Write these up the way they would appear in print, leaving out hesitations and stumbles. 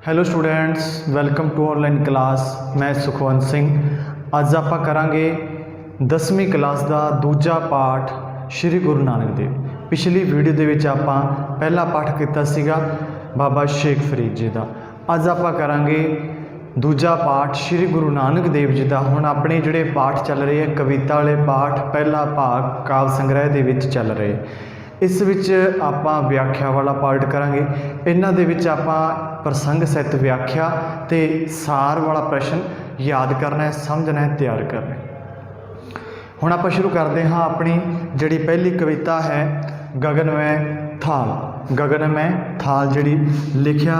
Hello students, welcome to online class. मैं सुखवंत सिंह। अज आप करांगे 10वीं क्लास का दूजा पाठ श्री गुरु नानक देव। पिछली वीडियो के विच आपां पहला पाठ किया सीगा बाबा शेख फरीद जी का। अज आप करांगे दूजा पाठ श्री गुरु नानक देव जी का। हुण अपने जिहड़े पाठ चल रहे हैं कविता वाले पाठ, पहला भाग काव्य संग्रह दे विच चल रहे। इस विच आपां व्याख्या वाला पार्ट करांगे। इन्हां दे विच आपां प्रसंग सहित व्याख्या ते सार वाला प्रश्न याद करना है, समझना है, तैयार करना है। हुण आपां शुरू करते हाँ। अपनी जिहड़ी पहली कविता है गगनमय थाल। गगनमय थाल जिहड़ी लिखिया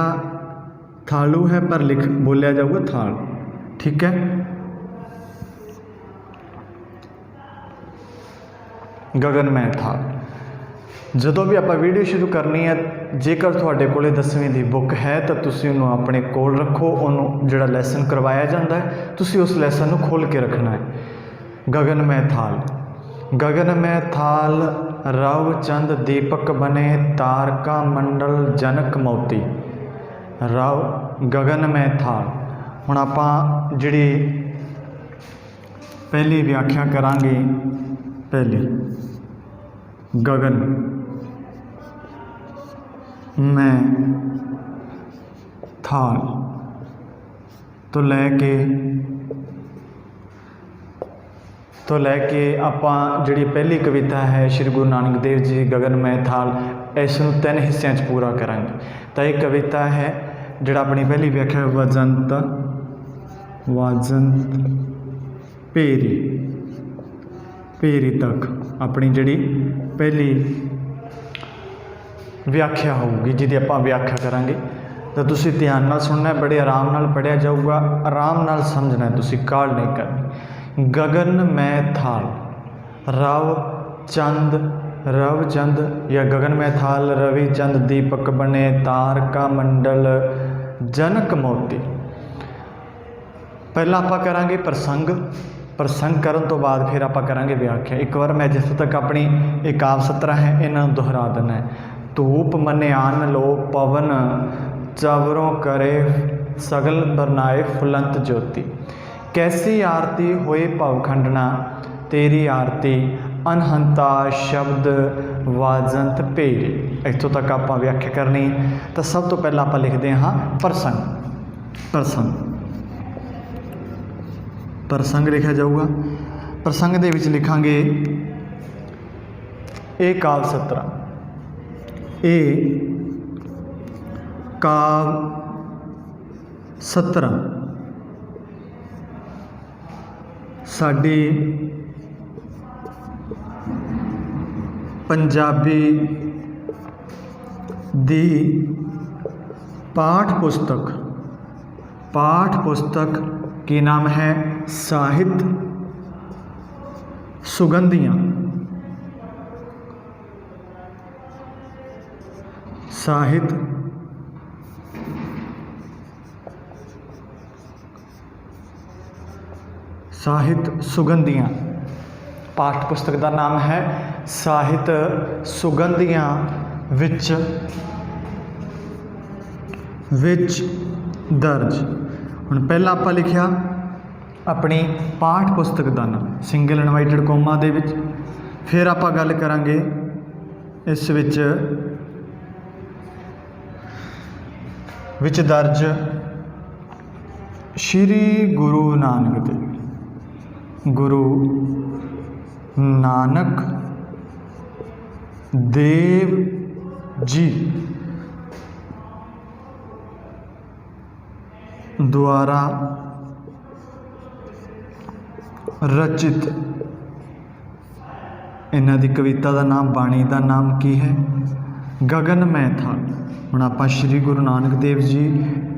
थालू है पर लिख बोलिया जाऊगा थाल, ठीक है। गगनमय थाल। ਜਦੋਂ भी आप वीडियो शुरू करनी है, जेकर तुहाडे कोले 10वीं की बुक है तो तुसीं उहनूं अपने कोल रखो। उन्होंने जिहड़ा लैसन करवाया जाता है तुसीं उस लैसन नूं खोल के रखना है। गगनमय थाल। गगनमय थाल रव चंद दीपक बने, तारका मंडल जनक मोती। रव गगनमय थाल। हुण आपां जिहड़ी पहली व्याख्या करांगे। पहली गगन में थाल तो लैके आपां जिहड़ी पहली कविता है श्री गुरु नानक देव जी गगनमय थाल, इसनूं 3 हिस्सों च पूरा करांगे। तो ये कविता है जिहड़ा अपनी पहली व्याख्या वजंत भेरी भेरी तक अपनी जिहड़ी पहली व्याख्या होगी, जिहदी आपां व्याख्या करांगे। तो तुसीं ध्यान नाल सुनना है, बड़े आराम नाल पढ़िया जाऊगा, आराम नाल समझना है, तुसीं काहल नहीं करनी। गगनमय थाल रव चंद या गगनमय थाल रवि चंद दीपक बने, तारका मंडल जनक मोती। पहला आपां करांगे प्रसंग करन तो बाद फिर आपां करांगे व्याख्या। एक बार मैं जिस तक अपनी एक काव्य सतरा है इन्हां नूं दोहरा देना है। धूप मन्यान लो पवन चवरों करे, सगल बरनाए फुलंत ज्योति। कैसी आरती होए भवखंडना, तेरी आरती अनहंता शब्द वाजंत भेरी। इत्थों तक आपां व्याख्या करनी। तो सब तो पहला आपां लिखते हाँ प्रसंग लिखा जाऊगा। प्रसंग दे विच लिखांगे ए काव्य सतरा। ए काव्य सतरा साडी पंजाबी दी पाठ पुस्तक की नाम है साहित्य सुगंधियाँ। साहित्य सुगंधियाँ पाठ पुस्तक का नाम है साहित्य सुगंधियाँ विच दर्ज। हुण पहला आपां लिखिया अपनी पाठ पुस्तक का नाम सिंगल इनवाइटेड कोमा दे विच। फिर आपां गल करांगे इस विच दर्ज श्री गुरु नानक देव। गुरु नानक देव जी द्वारा रचित। इन्हां दी कविता का नाम, बाणी का नाम की है गगनमय थाल। हुण आपां श्री गुरु नानक देव जी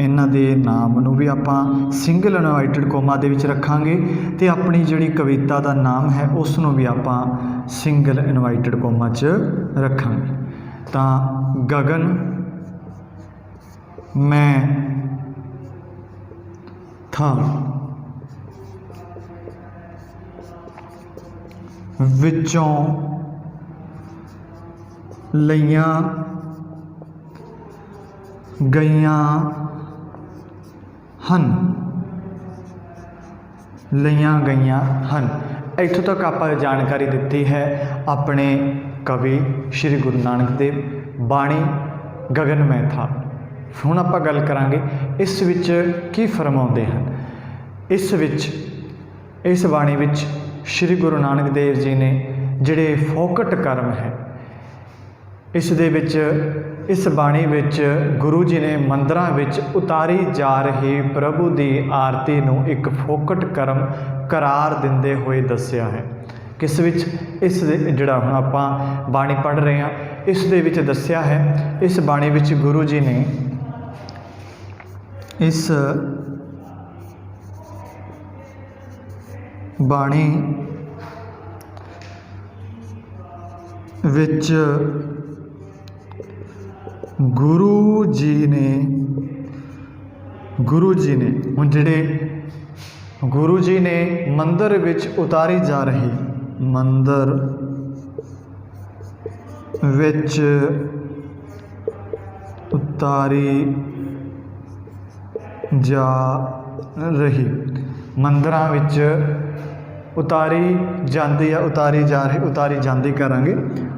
इन्हां दे नाम नूं भी आपां सिंगल इनवाइटेड कोमा दे विच रखांगे ते अपनी जिहड़ी कविता का नाम है उस नूं भी आपां सिंगल इनवाइटेड कोमा च रखांगे। तां गगन मैं थाल विचों लईयां गईयां ਹਨ ਲਈਆਂ ਗਈਆਂ ਹਨ। ਇੱਥੋਂ ਤੱਕ ਆਪਾਂ ਜਾਣਕਾਰੀ ਦਿੱਤੀ ਹੈ ਆਪਣੇ ਕਵੀ ਸ਼੍ਰੀ ਗੁਰੂ ਨਾਨਕ ਦੇਵ ਬਾਣੀ ਗਗਨ ਮਹਿਤਾ। ਹੁਣ ਆਪਾਂ ਗੱਲ ਕਰਾਂਗੇ ਇਸ ਵਿੱਚ ਕੀ ਫਰਮਾਉਂਦੇ ਹਨ। ਇਸ ਬਾਣੀ ਵਿੱਚ ਸ਼੍ਰੀ ਗੁਰੂ ਨਾਨਕ ਦੇਵ ਜੀ ਨੇ ਜਿਹੜੇ ਫੋਕਟ ਕਰਮ ਹੈ, ਇਸ ਬਾਣੀ ਵਿੱਚ ਗੁਰੂ ਜੀ ਨੇ ਮੰਦਰਾਂ ਵਿੱਚ ਉਤਾਰੀ ਜਾ ਰਹੀ ਪ੍ਰਭੂ ਦੀ ਆਰਤੀ ਨੂੰ ਇੱਕ ਫੋਕਟ ਕਰਮ ਕਰਾਰ ਦਿੰਦੇ ਹੋਏ ਦੱਸਿਆ ਹੈ। ਕਿਸ ਵਿੱਚ? ਇਸ ਦੇ ਜਿਹੜਾ ਹੁਣ ਆਪਾਂ ਬਾਣੀ ਪੜ੍ਹ ਰਹੇ ਹਾਂ ਇਸ ਦੇ ਵਿੱਚ ਦੱਸਿਆ ਹੈ। ਇਸ ਬਾਣੀ ਵਿੱਚ ਗੁਰੂ ਜੀ ਨੇ ਇਸ ਬਾਣੀ ਵਿੱਚ ਗੁਰੂ ਜੀ ਨੇ ਹੁਣ ਜਿਹੜੇ ਗੁਰੂ ਜੀ ਨੇ ਮੰਦਰ ਵਿੱਚ ਉਤਾਰੀ ਜਾ ਰਹੀ ਮੰਦਰਾਂ ਵਿੱਚ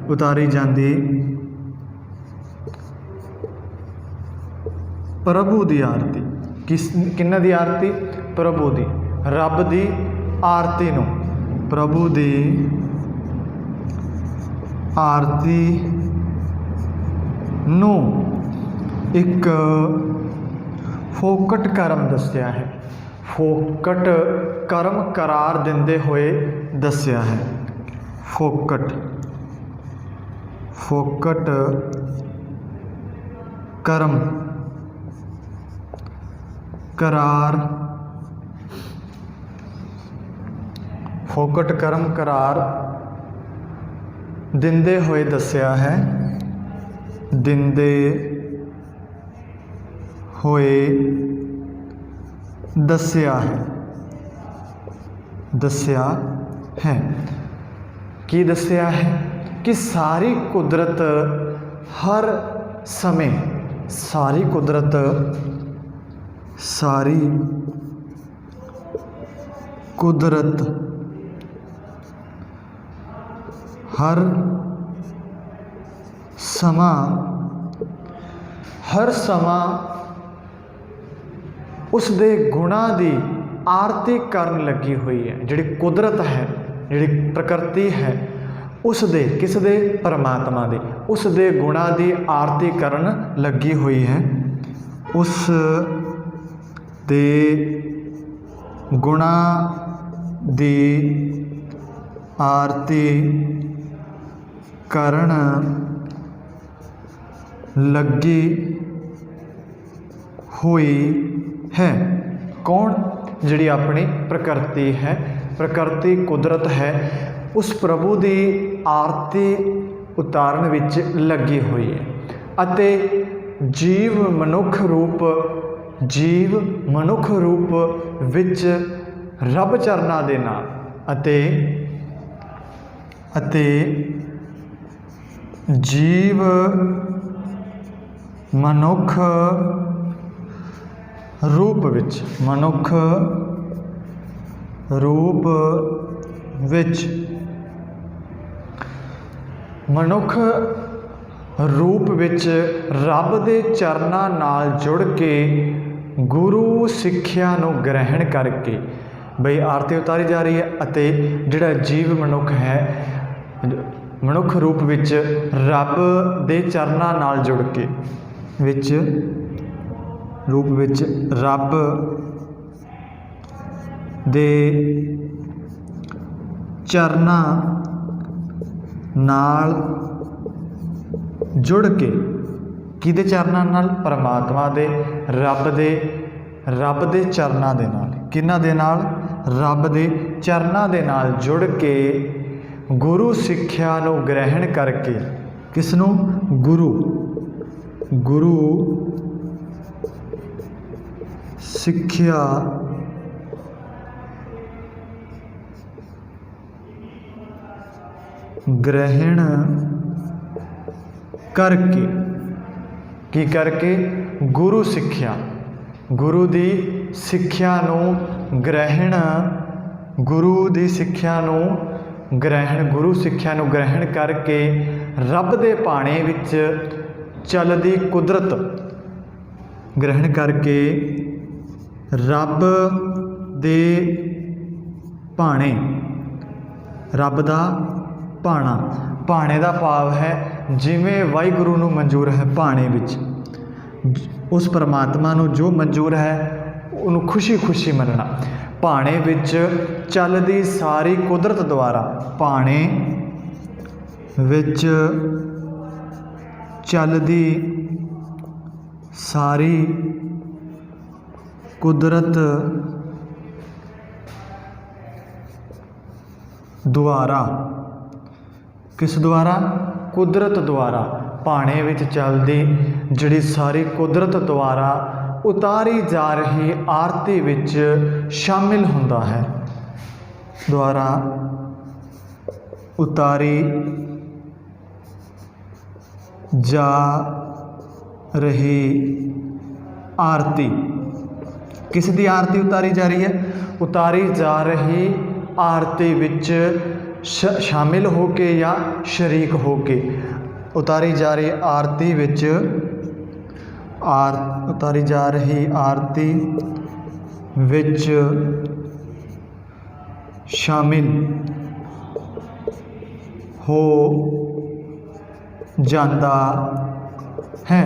ਉਤਾਰੀ ਜਾਂਦੀ ਪ੍ਰਭੂ ਦੀ ਆਰਤੀ। ਕਿਹਨਾਂ ਦੀ ਆਰਤੀ? ਪ੍ਰਭੂ ਦੀ, ਰੱਬ ਦੀ ਆਰਤੀ ਨੂੰ, ਪ੍ਰਭੂ ਦੀ ਆਰਤੀ ਨੂੰ ਇੱਕ ਫੋਕਟ ਕਰਮ ਦੱਸਿਆ ਹੈ। ਫੋਕਟ ਕਰਮ ਕਰਾਰ ਦਿੰਦੇ ਹੋਏ ਦੱਸਿਆ ਹੈ। ਫੋਕਟ ਕਰਮ ਕਰਾਰ ਦਿੰਦੇ ਹੋਏ ਦੱਸਿਆ ਹੈ। ਕੀ ਦੱਸਿਆ ਹੈ ਕਿ ਸਾਰੀ ਕੁਦਰਤ ਹਰ ਸਮੇਂ ਹਰ ਸਮਾਂ ਉਸ ਦੇ ਗੁਣਾਂ ਦੀ ਆਰਤੀ ਕਰਨ ਲੱਗੀ ਹੋਈ ਹੈ। ਜਿਹੜੀ ਕੁਦਰਤ ਹੈ, ਜਿਹੜੀ ਪ੍ਰਕਿਰਤੀ ਹੈ, ਉਸ ਦੇ, ਕਿਸ ਦੇ? ਪਰਮਾਤਮਾ ਦੇ, ਉਸ ਦੇ ਗੁਣਾਂ ਦੀ ਆਰਤੀ ਕਰਨ ਲੱਗੀ ਹੋਈ ਹੈ। ਉਸ ਦੇ ਗੁਣਾਂ ਦੀ ਆਰਤੀ ਕਰਨ ਲੱਗੀ ਹੋਈ ਹੈ। ਕੌਣ? ਜਿਹੜੀ ਆਪਣੀ ਪ੍ਰਕਿਰਤੀ ਹੈ, ਪ੍ਰਕਿਰਤੀ ਕੁਦਰਤ ਹੈ, ਉਸ ਪ੍ਰਭੂ ਦੀ ਆਰਤੀ ਉਤਾਰਨ ਵਿੱਚ ਲੱਗੀ ਹੋਈ ਹੈ। ਅਤੇ ਜੀਵ ਮਨੁੱਖ ਰੂਪ ਵਿੱਚ ਰੱਬ ਚਰਨਾਂ ਦੇ ਨਾਲ ਅਤੇ ਜੀਵ ਮਨੁੱਖ ਰੂਪ ਵਿੱਚ ਰੱਬ ਦੇ ਚਰਨਾਂ ਨਾਲ ਜੁੜ ਕੇ ਗੁਰੂ ਸਿੱਖਿਆ ਨੂੰ ਗ੍ਰਹਿਣ ਕਰਕੇ ਬਈ ਆਰਤੀ ਉਤਾਰੀ ਜਾ ਰਹੀ ਹੈ। ਅਤੇ ਜਿਹੜਾ ਜੀਵ ਮਨੁੱਖ ਹੈ, ਮਨੁੱਖ ਰੂਪ ਵਿੱਚ ਰੱਬ ਦੇ ਚਰਨਾਂ ਨਾਲ ਜੁੜ ਕੇ ਰੱਬ ਦੇ ਚਰਨਾਂ ਨਾਲ ਜੁੜ ਕੇ, ਕਿਹਦੇ ਚਰਨਾਂ ਨਾਲ? ਪਰਮਾਤਮਾ ਦੇ, ਰੱਬ ਦੇ ਚਰਨਾਂ ਦੇ ਨਾਲ। ਕਿਹਨਾਂ ਦੇ ਨਾਲ? ਰੱਬ ਦੇ ਚਰਨਾਂ ਦੇ ਨਾਲ ਜੁੜ ਕੇ ਗੁਰੂ ਸਿੱਖਿਆ ਨੂੰ ਗ੍ਰਹਿਣ ਕਰਕੇ, ਕਿਸ ਨੂੰ? ਗੁਰੂ ਸਿੱਖਿਆ ਗ੍ਰਹਿਣ ਕਰਕੇ, ਕੀ ਕਰਕੇ? ਗੁਰੂ ਸਿੱਖਿਆ गुरु दी सिੱਖਿਆ ਨੂੰ ग्रहण गुरु सिੱਖਿਆ ਨੂੰ ग्रहण करके रब दे भाणे विच चलदी कुदरत ग्रहण करके रब दे भाणे, रब दा भाणा, भाणे दा भाव है जिवें वाहिगुरू नूं मंजूर है भाणे विच, उस परमात्मा नूं जो मंजूर है उन्होंने खुशी खुशी मनना। भाणे विच चलदी सारी कुदरत द्वारा, भाणे विच चलदी सारी कुदरत द्वारा, किस द्वारा? कुदरत द्वारा। भाणे विच चलदी जिहड़ी सारी कुदरत द्वारा उतारी जा रही आरती विच शामिल हुंदा है, द्वारा उतारी जा रही आरती, किस दी आरती उतारी जा रही है? उतारी जा रही आरती विच शामिल होके या शरीक होके, उतारी जा रही आरती विच उतारी जा रही आरती विच शामिल हो जाता है।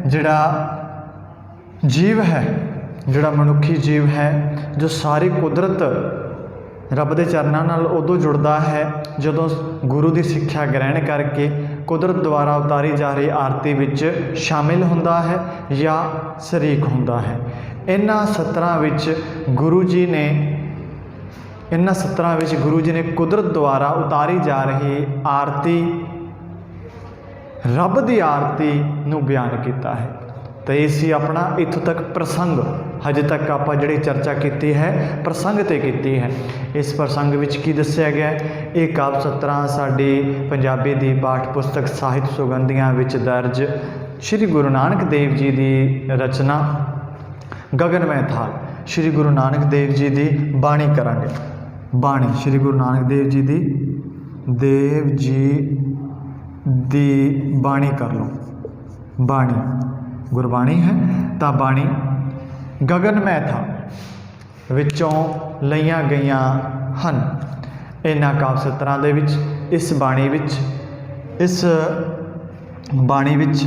जिहड़ा जीव है, जिहड़ा मनुखी जीव है, जो सारी कुदरत रब दे चरनां नाल उदों जुड़दा है जदों गुरु की सिक्ख्या ग्रहण करके कुदरत द्वारा उतारी जा रही आरती विच शामिल हुंदा है या शरीक हुंदा है। इन्हां सत्तरां विच गुरु जी ने कुदरत द्वारा उतारी जा रही आरती, रब दी आरती नूं बयान किया है। तो ये सी अपना इत्थों तक प्रसंग, हजे तक आप जिहड़ी चर्चा की है प्रसंग ते की है। इस प्रसंग विच की दस्सिया गया? ये काव्य सत्तरां साडी पंजाबी दी पाठ पुस्तक साहित्य सुगंधियां विच दर्ज श्री गुरु नानक देव जी की रचना गगनमय थाल, श्री गुरु नानक देव जी की बाणी करांगे। बाणी श्री गुरु नानक देव जी दी बाणी कर लो। बाणी गुरबाणी है तो बाणी गगनमय था विचों लईयां गईयां हन। इन्हां काव्य सत्तरां दे विच इस बाणी विच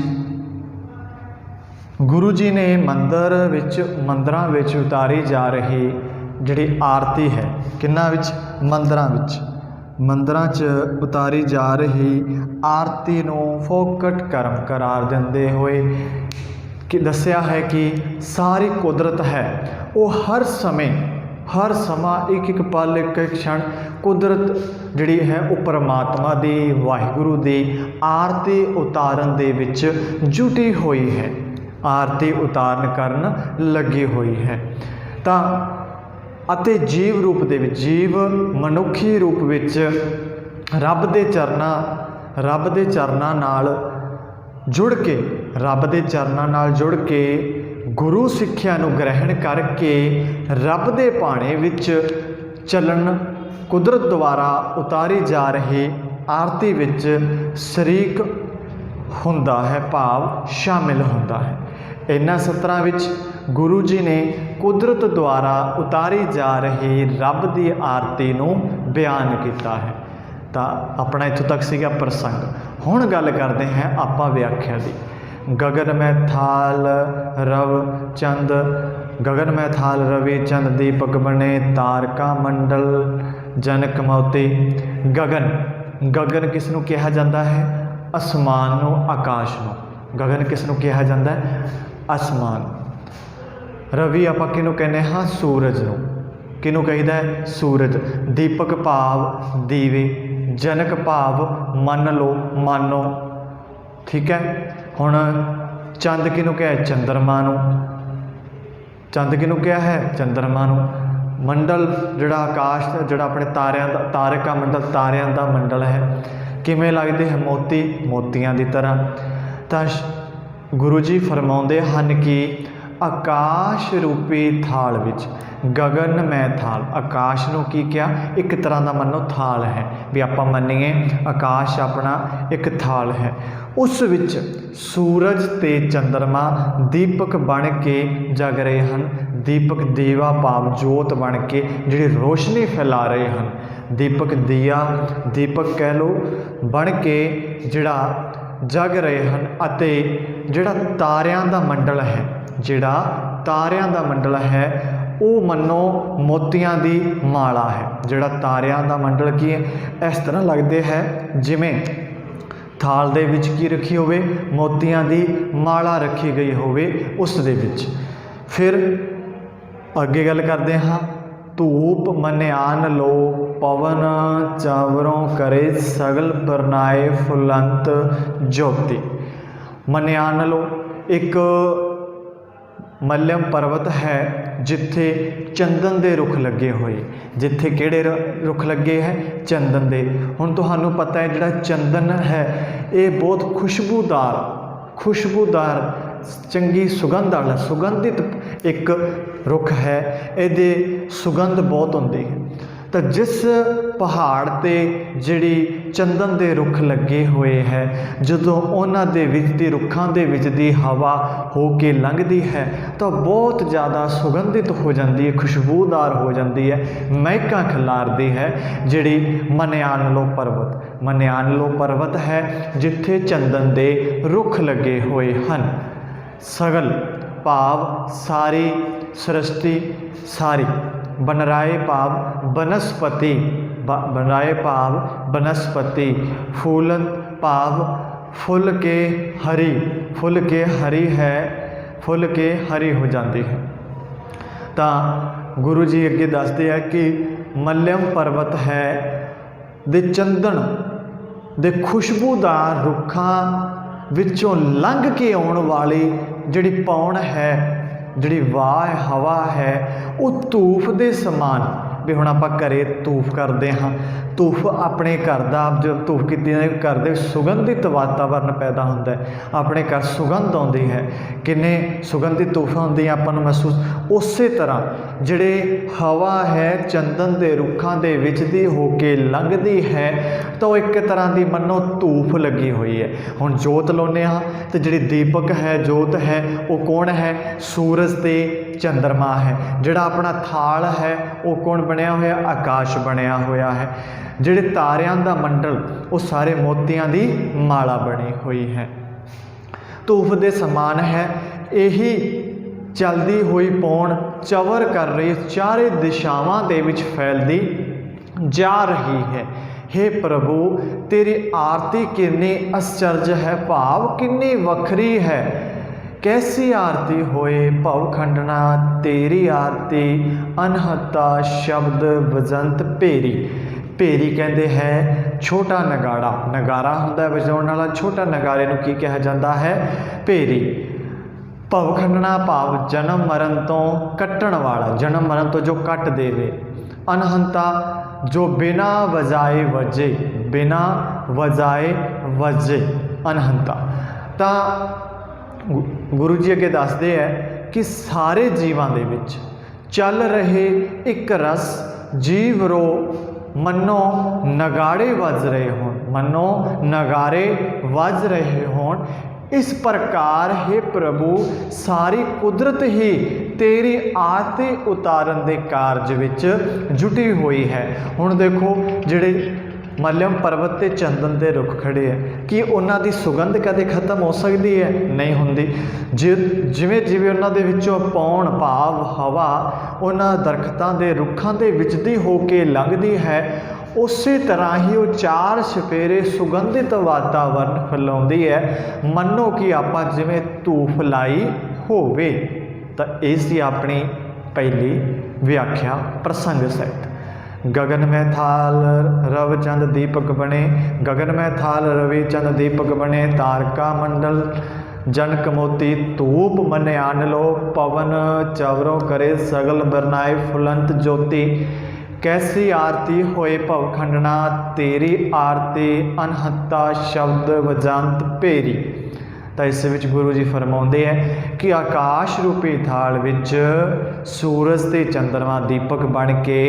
गुरु जी ने मंदिरां विच उतारी जा रही जिहड़ी आरती है, किन्हां विच? मंदिरां च उतारी जा रही आरती नूं फोकट कर्म करार दिंदे होए कि दस्सिया है कि सारी कुदरत है वो हर समा एक एक पल एक एक क्षण कुदरत जिहड़ी है वो परमात्मा दी वाहिगुरू दी आरती उतारन दे विच जुटी हुई है, आरती उतारन करन लगी हुई है। तां अते जीव रूप दे विच, जीव मनुखी रूप विच रब दे चरनां नाल जुड़ के गुरु सिੱਖਿਆ ਨੂੰ ग्रहण करके रब दे भाणे विच चलन कुदरत द्वारा उतारी जा रही आरती विच शरीक हुंदा है, भाव शामिल हुंदा है। इन्हां सत्तरां विच गुरु जी ने कुदरत द्वारा उतारी जा रही रब दी आरती नूं बयान किया है। तो अपना इत्थों तक सीगा प्रसंग। हुण गल करते हैं आपां व्याख्या दी। गगनमय थाल रवि चंद दीपक बने तारका मंडल जनक मोती। गगन किस नूं कहा जाता है? आसमान नूं, आकाश नूं। गगन किस नूं कहा जाता है? आसमान। रवि आपां किहनूं कहने हाँ? सूरज नूं। किहनूं कहीदा है? सूरज। दीपक भाव दीवे, जनक भाव मन लो, मानो। ठीक है। हुण चंद किहनूं कहा है? चंद्रमा नूं। चंद किहनूं कहा है? चंद्रमा नूं। मंडल जिहड़ा आकाश जिहड़ा अपने तारका मंडल, तारियां दा मंडल है, किवें लगदे हैं? मोतियां दी तरह। तां गुरु जी फरमाउंदे हन कि आकाश रूपी थाल विच गगनमय थाल आकाश नूं की क्या एक तरह का मनो थाल है भी आपां मन्नीए आकाश अपना एक थाल है उस विच सूरज ते चंद्रमा दीपक बन के जग रहे हैं दीपक दीवा भाव जोत बन के जिहड़ी रोशनी फैला रहे हैं दीपक दिया दीपक कह लो बन के जिहड़ा जग रहे हैं अते जिहड़ा तारियां दा मंडल है जिहड़ा तारियां दा मंडल है वो मनो मोतियां दी माला है जिहड़ा तारियां दा मंडल की है इस तरह लगते है जिमें थाल दे विच की रखी होवे मोतियां दी माला रखी गई होवे उस दे विच। फिर अगे गल करते हाँ धूप मन्यान लो पवन चावरों करे सगल बरनाए फुलंत ज्योति। मन्यान लो एक मल्यम पर्वत है जिथे चंदन दे रुख लगे हुए जिथे किहड़े रुख लगे है चंदन दे। हुण तुहानू पता है जिहड़ा चंदन है ये बहुत खुशबूदार चंगी सुगंध वाला सुगंधित एक रुख है ये सुगंध बहुत होंदी है। तो जिस पहाड़ ते जिहड़ी चंदन दे रुख लगे हुए है जदों उन्हां दे विच दी रुखां दे विच दी हवा हो के लंघदी है तो बहुत ज़्यादा सुगंधित हो जाती है खुशबूदार हो जाती है महकां खिलारदी है जिहड़ी मन्यानलो पर्वत है जिथे चंदन दे रुख लगे हुए हैं। सगल भाव सारी सृष्टि सारी बनराए भाव बनस्पति फूलन भाव फुल के हरी है फुल के हरी हो जाती है। तो गुरु जी अगे दसते हैं कि मल्यम पर्वत है दे चंदन दे खुशबूदार रुखां विचों लंघ के आने वाली जिहड़ी पौण है जिहड़ी वाह हवा है वो धूफ दे समान भी हुण आपां घरे धूफ करते हाँ धूफ अपने घर का जब धूफ की घर दे सुगंधित वातावरण पैदा होता है अपने घर सुगंध आती है किन्ने सुगंधित धूफ आती आपां नूं महसूस उस तरह जिहड़े हवा है चंदन के रुखां दे विच दी हो के लंघदी है तो एक तरह की मनो धूफ लगी हुई है। हुण जोत लाउने हाँ तो जिहड़ी दीपक है जोत है वो कौन है सूरज ते चंद्रमा है जिहड़ा अपना थाल है वो कौन बनया होया आकाश बनया होया है जिहड़े तारियां दा मंडल वो सारे मोतियां दी माला बनी हुई है। धूफ दे समान है यही चलती हुई पौण चवर कर रही चारे दिशावां दे विच फैलदी जा रही है। हे प्रभु तेरी आरती कितनी आश्चर्य है भाव कितनी वखरी है कैसी आरती होए भव खंडना तेरी आरती अनहता शब्द वजंत भेरी। भेरी कहते हैं छोटा नगाड़ा नगारा हुंदा वजाउण वाला छोटा नगारे नूं की कहा जाता है भेरी। भव खंडना भाव जन्म मरण तो कट्टण वाला जन्म मरण तो जो कट देवे। अनहंता जो बिना वजाए वजे अनहंता। तो गुरु जी अगे दसते हैं कि सारे जीवां दे विच चल रहे एक रस जीव रो मनो नगाड़े वज रहे होण मनो नगारे वज रहे होण। इस प्रकार हे प्रभु सारी कुदरत ही तेरी आरती उतारन दे कार्य विच जुटी हुई है। हुण देखो जिहड़े मल्यम पर्वत ते चंदन के रुख खड़े है कि उन्हां दी सुगंध कदे खत्म हो सकती है नहीं होंदी। जिवें जिवें उन्हां दे विचों पौण भाव हवा उन्हां दरख्तां दे रुखां दे विच दी हो के लंघदी है उस तरह ही वो चार छफेरे सुगंधित वातावरण फैलाउंदी है मनो कि आपां जिवें धूफ लाई होवे। तो ये सी अपनी पहली व्याख्या प्रसंग सहित। गगन में थाल रवचंद दीपक बने गगन में थाल रवि चंद दीपक बने तारका मंडल जनक मोती धूप मन आन लो पवन चवरों करे सगल बरनाए फुलंत ज्योति। कैसी आरती होए भवखंडना तेरी आरती अनहत्ता शब्द वजंत भेरी। तो इस विच गुरु जी फरमाउंदे है कि आकाश रूपी थाल विच सूरज ते चंद्रमा दीपक बन के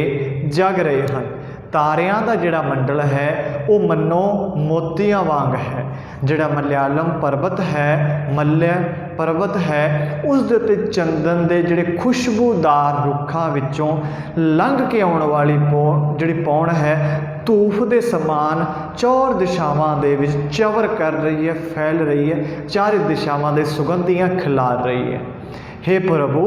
जग रहे हैं। तारियां दा जिहड़ा मंडल है वो मनो मोतियां वांग है। जिहड़ा मलयालम पर्वत है, मल्य पर्वत है, उस दे उत्ते चंदन दे जिहड़े खुशबूदार रुखां विचों लंघ के आउण वाली जिहड़ी पौण है धूफ दे समान चौर दिशावां दे विच चवर कर रही है, फैल रही है, चार दिशावां दे सुगंधियां खिलार रही है। हे प्रभु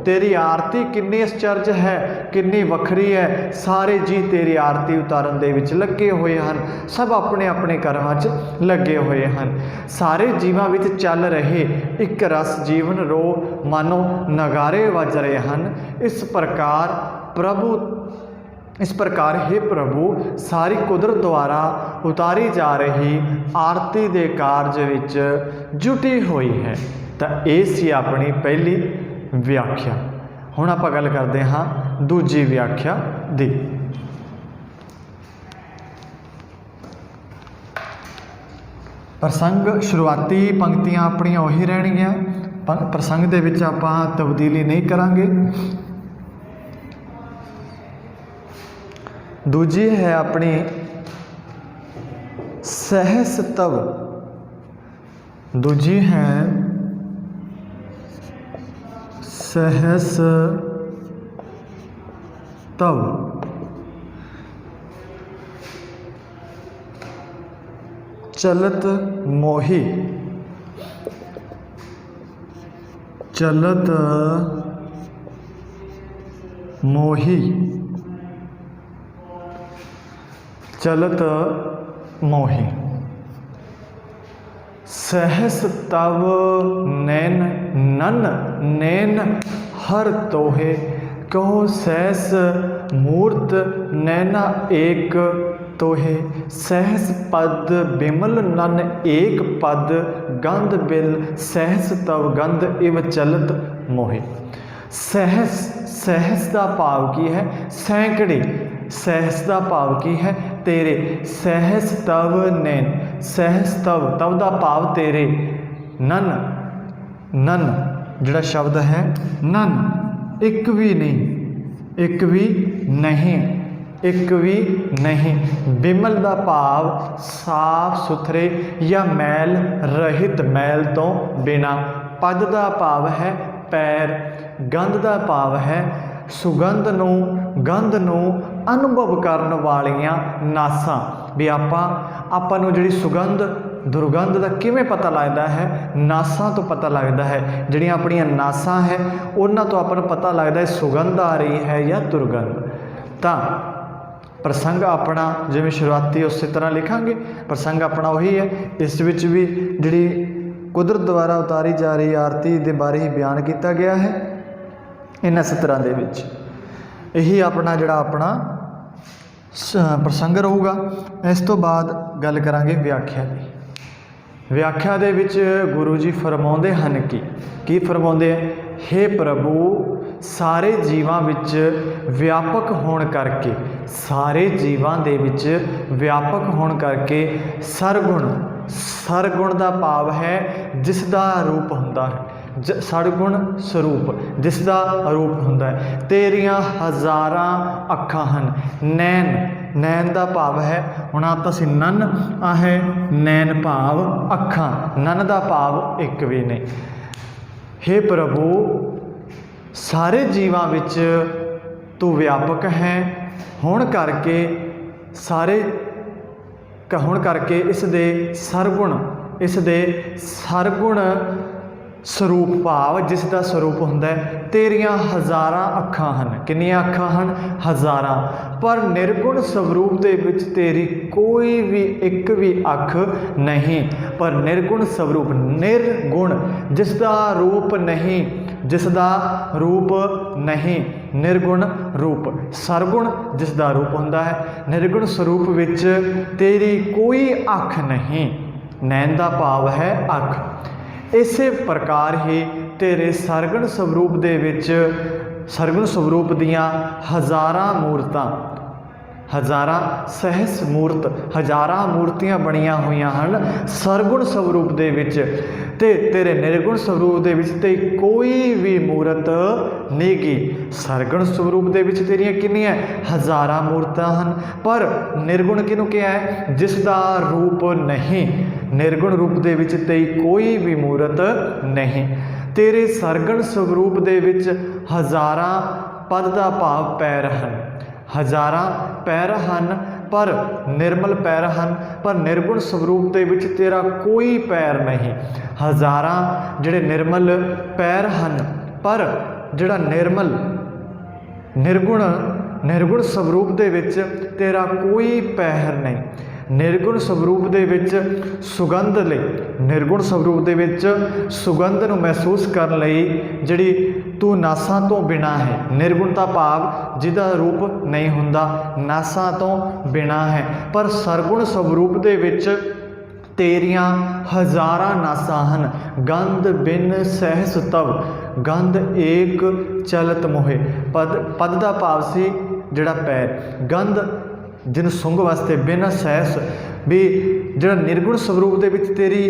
तेरी आरती कितनी आश्चर्य है, कितनी वखरी है। सारे जी तेरी आरती उतारन दे विच लगे हुए हैं, सब अपने अपने कर्मां च लगे हुए हैं। सारे जीवां विच चल रहे एक रस जीवन रो मानो नगारे वज रहे हैं। इस प्रकार हे प्रभु सारी कुदरत द्वारा उतारी जा रही आरती दे कारज विच जुटी हुई है। तो ये सी अपनी पहली व्याख्या। हुण आपां गल करते हाँ दूजी व्याख्या दी। प्रसंग शुरुआती पंक्तियां अपनियां उही रहणगियां, प्रसंग दे विच आपां तब्दीली नहीं करांगे। दूजी है अपनी सहस्तव, दूजी है सहस्तव। चलत मोही, चलत मोही, चलत मोही। सहस तव नैन नन नैन हर तोहे, कहो सहस मूर्त नैना एक तोहे। सहस पद बिमल नन एक पद गंध बिल, सहस तव गंध इव चलत मोहे। सहस, सहस का भाव की है सैकड़े, सहस का भाव की है तेरे। सहस तव नैन, सहस तव, तव का भाव तेरे। नन, नन जिहड़ा शब्द है नन, एक भी नहीं, एक भी नहीं, एक भी नहीं। बिमल का भाव साफ सुथरे या मैल रहित, मैल तो बिना। पद का भाव है पैर, गंध का भाव है सुगंध नूं, गंध नूं अनुभव करन वालियां नासां। भी आपां नूं जिहड़ी सुगंध दुर्गंध का किवें पता लगता है? नासां तो पता लगता है। जिहड़ियां अपणियां नासां है उन्हां तो आपां नूं पता लगता है सुगंध आ रही है या दुर्गंध। तां प्रसंग अपना जिवें शुरुआती उस तरह लिखांगे, प्रसंग अपना उही है। इस विच भी जिहड़ी कुदरत द्वारा उतारी जा रही आरती के बारे ही बयान किया गया है इन्हां सतरां दे विच। यही अपना जिहड़ा अपना प्रसंग रहूगा। इस तो बाद गल करांगे व्याख्या की। व्याख्या दे विच गुरु जी फरमाउंदे हन कि फरमाउंदे, हे प्रभु सारे जीवां विच व्यापक होण करके, सारे जीवां दे विच व्यापक होण करके सरगुण, सरगुण का भाव है जिसका रूप हुंदा है, सड़गुण स्वरूप जिसका रूप हुंदा है। तेरियां हज़ारां अखां हन। नैन, नैन का भाव है, हुण आप असीं नन है, नैन भाव अखां, नन का भाव एक भी नहीं। हे प्रभु सारे जीवां विच तू व्यापक है होण करके, सारे होण करके इस दे सरगुण, इस दे सरगुण स्वरूप भाव जिसका स्वरूप हुंदा है। तेरियां हज़ारां अखां हन। कितनियां अखां हन? हज़ारां। पर निर्गुण स्वरूप दे विच तेरी कोई भी एक भी अख नहीं। पर निर्गुण स्वरूप, निर्गुण जिसका रूप नहीं, जिसका रूप नहीं, निर्गुण रूप। सरगुण जिसका रूप हुंदा है, निर्गुण स्वरूप विच तेरी कोई अख नहीं। नैन का भाव है अख। इसे प्रकार ही तेरे सरगुण स्वरूप दे विच, सरगुण स्वरूप दियां हज़ारां मूर्तां, हज़ारां सहस मूर्त, हज़ारां मूर्तियां बणीਆਂ ਹੋਈਆਂ ਹਨ ਸਰਗੁਣ ਸਰੂਪ ਦੇ ਵਿੱਚ, ਤੇ ਤੇਰੇ ਨਿਰਗੁਣ ਸਰੂਪ ਦੇ ਵਿੱਚ ਤੇ ਕੋਈ ਵੀ ਮੂਰਤ ਨਹੀਂ ਗੀ। ਸਰਗੁਣ ਸਰੂਪ ਦੇ ਵਿੱਚ ਤੇਰੀਆਂ ਕਿੰਨੀਆਂ ਹਜ਼ਾਰਾਂ ਮੂਰਤਾਂ ਹਨ, ਪਰ ਨਿਰਗੁਣ ਕਿਹਨੂੰ ਕਿਹਾ ਹੈ? ਜਿਸ ਦਾ ਰੂਪ ਨਹੀਂ। ਨਿਰਗੁਣ ਰੂਪ ਦੇ ਵਿੱਚ ਤੇ ਕੋਈ ਵੀ ਮੂਰਤ ਨਹੀਂ। ਤੇਰੇ ਸਰਗੁਣ ਸਰੂਪ ਦੇ ਵਿੱਚ ਹਜ਼ਾਰਾਂ ਪਦ ਦਾ ਭਾਵ ਪੈਰ ਹਨ, ਹਜ਼ਾਰਾਂ ਪੈਰ ਹਨ पर निर्मल पैर हैं, पर निर्गुण स्वरूप के विच तेरा कोई पैर नहीं। हज़ारां जिहड़े निर्मल पैर हैं, पर जिहड़ा निर्मल निर्गुण स्वरूप के विच तेरा कोई पैर नहीं। निर्गुण स्वरूप के विच सुगंध लई, निर्गुण स्वरूप के विच सुगंध नूं महसूस करन लई जिहड़ी तू नासां तो बिना है। निर्गुणता भाव जिहदा रूप नहीं हुंदा, नासां तो बिना है, पर सरगुण स्वरूप के विच तेरियां हज़ारां नासां हन। गंध बिन सहस तव, गंध एक चलत मोहे। पद का भाव सी जिहड़ा पैर, गंध जिन सुंघ वास्ते, बिन सहस भी जिहड़ा निर्गुण स्वरूप के विच तेरी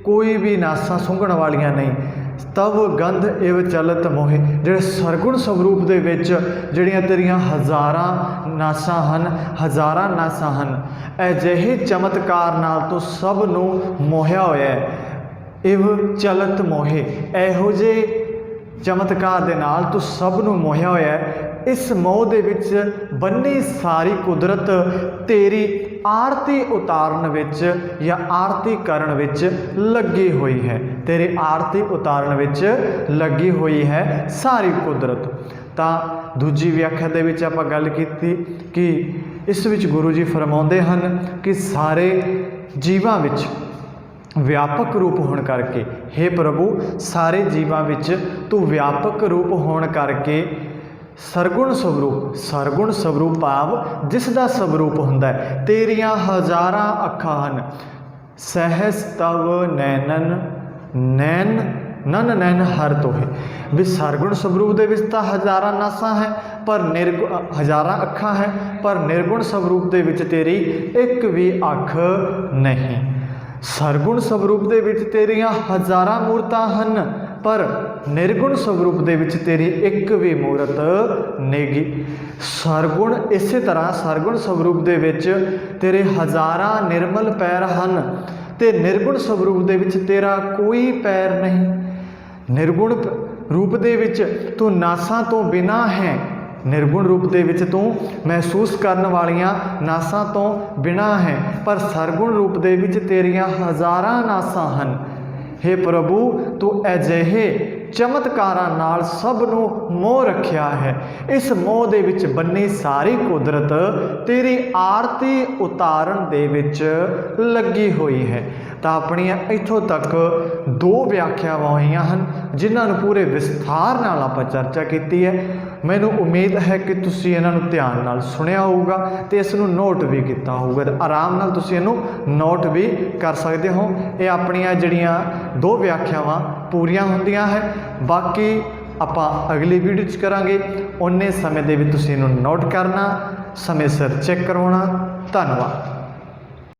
कोई भी नासां सुंघण वालियां नहीं। तब गंध इव चलत मोहे, जिहड़े सरगुण स्वरूप के विच जिहड़ियां तेरियां हज़ारां नासां हन, हज़ारां नासां हन, अजिहे चमत्कार नाल तो सब नूं मोहिया होया है। इव चलत मोहे, इहो जे चमत्कार दे नाल तू सब नूं मोहिया होया है। इस मोह दे विच बन्नी सारी कुदरत तेरी आरती उतारन विच या आरती करन विच लगी हुई है। तेरी आरती उतारन विच लगी हुई है सारी कुदरत। तां दूजी व्याख्या दे विच आपां गल कीती कि इस विच गुरु जी फरमाउंदे हन कि सारे जीवां विच व्यापक रूप होने करके, हे प्रभु सारे जीवां विच तू व्यापक रूप होने करके सरगुण स्वरूप भाव जिसका स्वरूप हुंदा है। तेरियां हज़ारां अखां हन, सहस तव नैनन, नैन नन नैन हर तोहे। भी सरगुण स्वरूप के विच तां हज़ारां नासां है, पर हज़ारां अखां है, पर निर्गुण स्वरूप के विच तेरी एक भी अख नहीं। सरगुण स्वरूप के विच तेरियां हज़ारां मूर्तां हन, पर निर्गुण स्वरूप के विच तेरी एक भी मूरत नेगी। सरगुण इस तरह सरगुण स्वरूप के विच तेरे हज़ारां निर्मल पैर हन, ते निर्गुण स्वरूप के विच तेरा कोई पैर नहीं। निर्गुण रूप के विच तू नासां तो बिना है, निर्गुण रूप के विच तू महसूस करन वालियां नासां तो बिना है, पर सरगुण रूप के विच तेरियां हज़ारां नासां हन। हे प्रभु तू अजिहे चमत्कारां नाल सब नूं मोह रखिया है। इस मोह दे विच बन्नी सारी कुदरत तेरी आरती उतारन दे विच लगी हुई है। तां अपणियां इत्थों तक दो व्याख्यावां होईयां हन जिन्हां नूं पूरे विस्तार नाल आपां चर्चा कीती है। मैनूं उम्मीद है कि तुसीं इन्हां नूं ध्यान नाल सुनिया होऊगा ते इस नूं नोट भी कीता होऊगा, ते आराम नाल तुसीं इहनूं नोट भी कर सकदे हो। ये अपणियां जिहड़ियां दो व्याख्यावां पूरीआं हुंदियां है। बाकी आपां अगली वीडियो च करांगे। उन्ने समय दे विच तुसीं इहनूं नोट करना, समय सिर चैक करवाउणा। धन्नवाद।